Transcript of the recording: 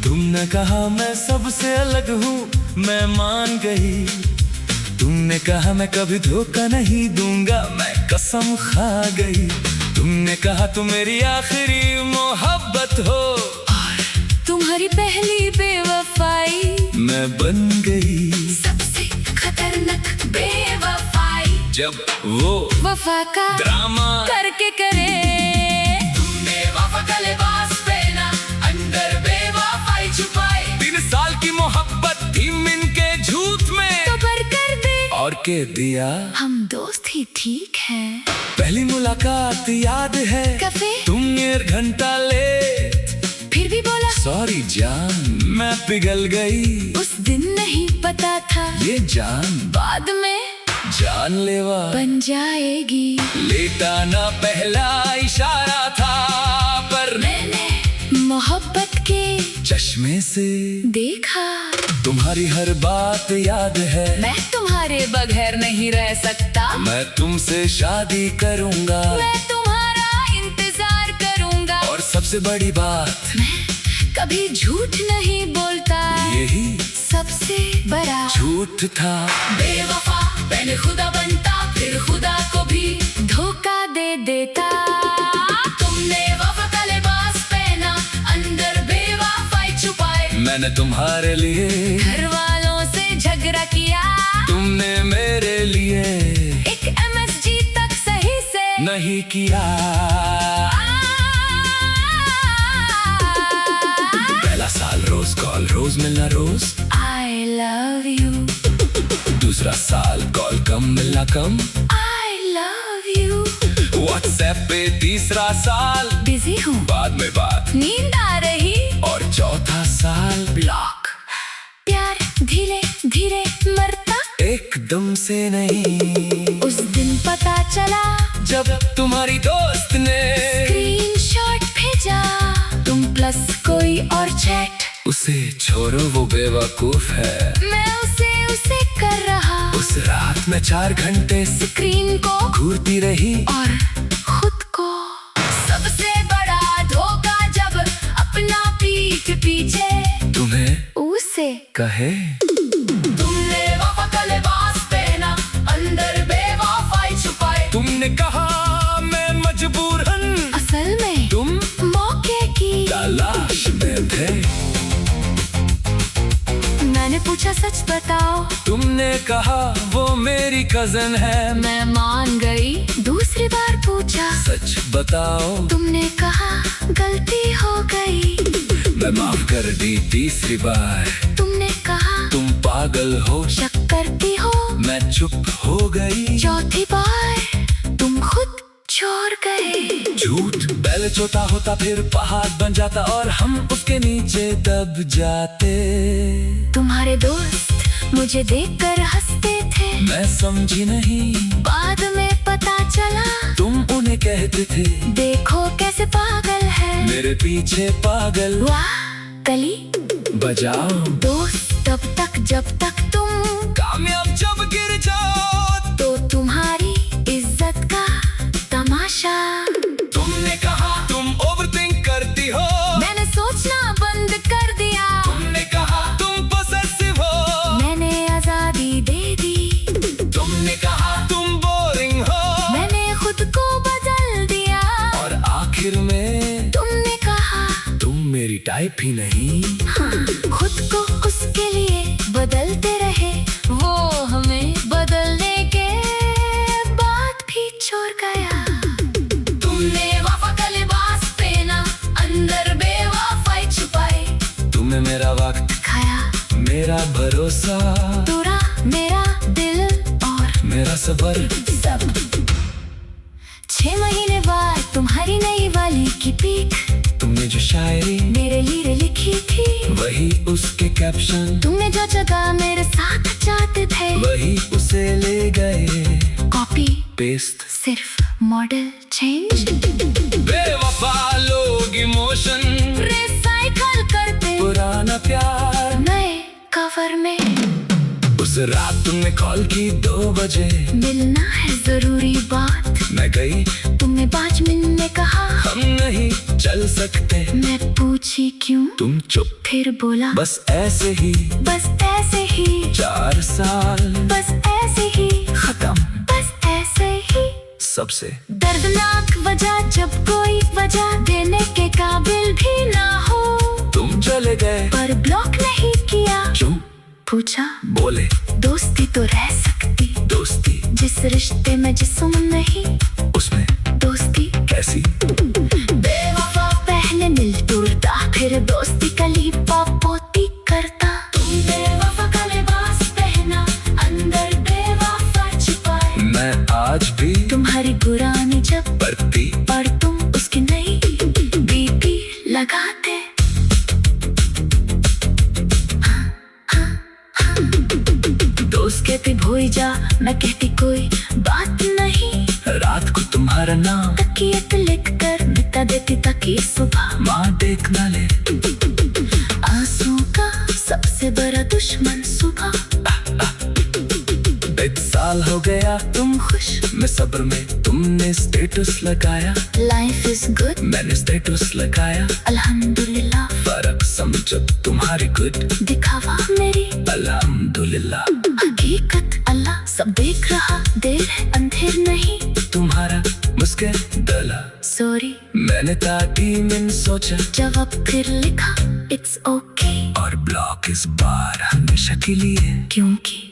तुमने कहा मैं सबसे अलग हूँ, मैं मान गई। तुमने कहा मैं कभी धोखा नहीं दूंगा, मैं कसम खा गई। तुमने कहा तुम मेरी आखिरी मोहब्बत हो, तुम्हारी पहली बेवफाई मैं बन गई सबसे खतरनाक बेवफाई। जब वो वफा का ड्रामा करके करे, तुमने वफा का लिबास पहना, अंदर बेवफाई छुपाई। 3 साल की मोहब्बत थी इनके झूठ में, तो बर कर दे और के दिया हम दोस्त ही ठीक हैं। पहली मुलाकात याद है, कैफे तुम 1 घंटा लेट, फिर भी बोला सॉरी जान मैं पिघल गई। उस दिन नहीं पता था ये जान बाद में जानलेवा बन जाएगी। लेटाना पहला इशारा था, पर मैंने मोहब्बत के चश्मे से देखा। तुम्हारी हर बात याद है, मैं तुम्हारे बगैर नहीं रह सकता। मैं तुमसे शादी करूंगा, मैं तुम्हारा इंतजार करूंगा। और सबसे बड़ी बात मैं कभी झूठ नहीं बोलता, यही सबसे बड़ा झूठ था। बेवफा पहले खुदा बनता, फिर खुदा को भी धोखा दे देता। तुमने वफा का लिबास पहना, अंदर बेवफाई छुपाए। मैंने तुम्हारे लिए घर वालों से झगड़ा किया, तुमने मेरे लिए एक MSG तक सही से नहीं किया। पहला साल रोज कॉल, रोज मिलना रोज I love you, दूसरा साल कॉल कम मिलना कम, I love you। व्हाट्सएप पे तीसरा साल बिजी हूँ, बाद में बात, नींद आ रही, और चौथा साल ब्लॉक। प्यार धीरे धीरे मरता, एकदम से नहीं। उस दिन पता चला जब तुम्हारी दोस्त ने स्क्रीनशॉट भेजा, तुम प्लस कोई और चैट। उसे छोड़ो वो बेवकूफ है, मैं उसे कर रहा। उस रात में 4 घंटे स्क्रीन को घूरती रही, और खुद को। सबसे बड़ा धोखा जब अपना पीठ पीछे तुम्हें उसे कहे। तुमने वफा का लिबास पहना, अंदर बेवफाई छुपाए। तुमने कहा मैं मजबूर हूँ, असल में तुम मौके की तलाश में थे। मैंने पूछा सच बताओ, तुमने कहा वो मेरी कजन है, मैं मान गई। दूसरी बार पूछा सच बताओ, तुमने कहा गलती हो गई। मैं माफ कर दी तीसरी बार, तुमने कहा तुम पागल हो, शक करती हो। मैं चुप हो गई। चौथी बार तुम खुद छोड़ गए। झूठ पहले छोटा होता, फिर पहाड़ बन जाता, और हम उसके नीचे दब जाते। तुम्हारे दोस्त मुझे देखकर हंसते थे, मैं समझी नहीं, बाद में पता चला तुम उन्हें कहते थे देखो कैसे पागल है, मेरे पीछे पागल। वाह कली बजाओ दोस्त तब तक जब तक तुम कामयाब, जब गिर जाओ तो तुम्हारी इज्जत का तमाशा। तुमने कहा तुम ओवरथिंक करती हो, मैंने सोचना बंद कर दिया। तुमने कहा तुम पॉसेसिव हो, मैंने आजादी दे दी। तुमने कहा तुम बोरिंग हो, मैंने खुद को बदल दिया। और आखिर में तुमने कहा तुम मेरी टाइप ही नहीं। हाँ, खुद को उसके लिए बदलते रहे, वो हमें बदलने के बाद भी छोड़ गया। तुमने वफा का लिबास पहना, अंदर बेवफाई छुपाई। तुमने मेरा वक्त खाया, मेरा भरोसा, तोड़ा मेरा दिल और मेरा सबर। सब 6 महीने बाद तुम्हारी नई वाली की पीक, तुमने जो शायरी मेरे लिए लिखी लिखी थी, वही उसके कैप्शन। तुमने जो जगह मेरे साथ चाहते थे, वही उसे ले गए। कॉपी पेस्ट, सिर्फ मॉडल चेंज। बेवफा लोग इमोशन रिसाइकल करते पुराना प्यार। नए कवर में उस रात तुमने कॉल की 2 बजे। मिलना है जरूरी बात, मैं गई, तुमने 5 मिनट कहा। हम नहीं चल सकते। मैं पूछी क्यों, तुम चुप। फिर बोला बस ऐसे ही, बस ऐसे ही, 4 साल बस ऐसे ही, खत्म। बस ऐसे ही। सबसे दर्दनाक वजह, जब कोई वजह देने के काबिल भी ना हो। तुम चले गए पर ब्लॉक नहीं किया। क्यों पूछा, बोले दोस्ती तो रह सकती, दोस्ती जिस रिश्ते में जिस्म नहीं, उसमें दोस्ती कैसी। बेवफा पहले मिल टूटता, फिर दोस्ती का लीपा पोती करता। तुम बेवफा का लिबास पहना, अंदर बेवफा छिपाए। मैं आज भी तुम्हारी पुरानी जब बरती, पर तुम उसकी नई बीपी लगाते। दोस्त कहती भूल जा, मैं कहती कोई बात नहीं। रात को तुम्हारा नाम तकिए पे लिख कर मिटा देती ताकि सुबह माँ देख ना ले। आंसू का सबसे बड़ा दुश्मन सुबह। 1 साल हो गया, तुम खुश, मैं सब्र में, तुमने स्टेटस लगाया। लाइफ इज गुड, मैंने स्टेटस लगाया। अल्हम्दुलिल्लाह। फर्क समझो तुम्हारी गुड, दिखावा मेरी अल्हम्दुलिल्लाह। हकीकत अल्लाह सब देख रहा, देर है अंधेर नहीं। तुम्हारा मुस्कुर दला, सॉरी मैंने 30 मिनट सोचा। जवाब फिर लिखा, इट्स ओके। और ब्लॉक इस बार हमेशा के लिए, क्योंकि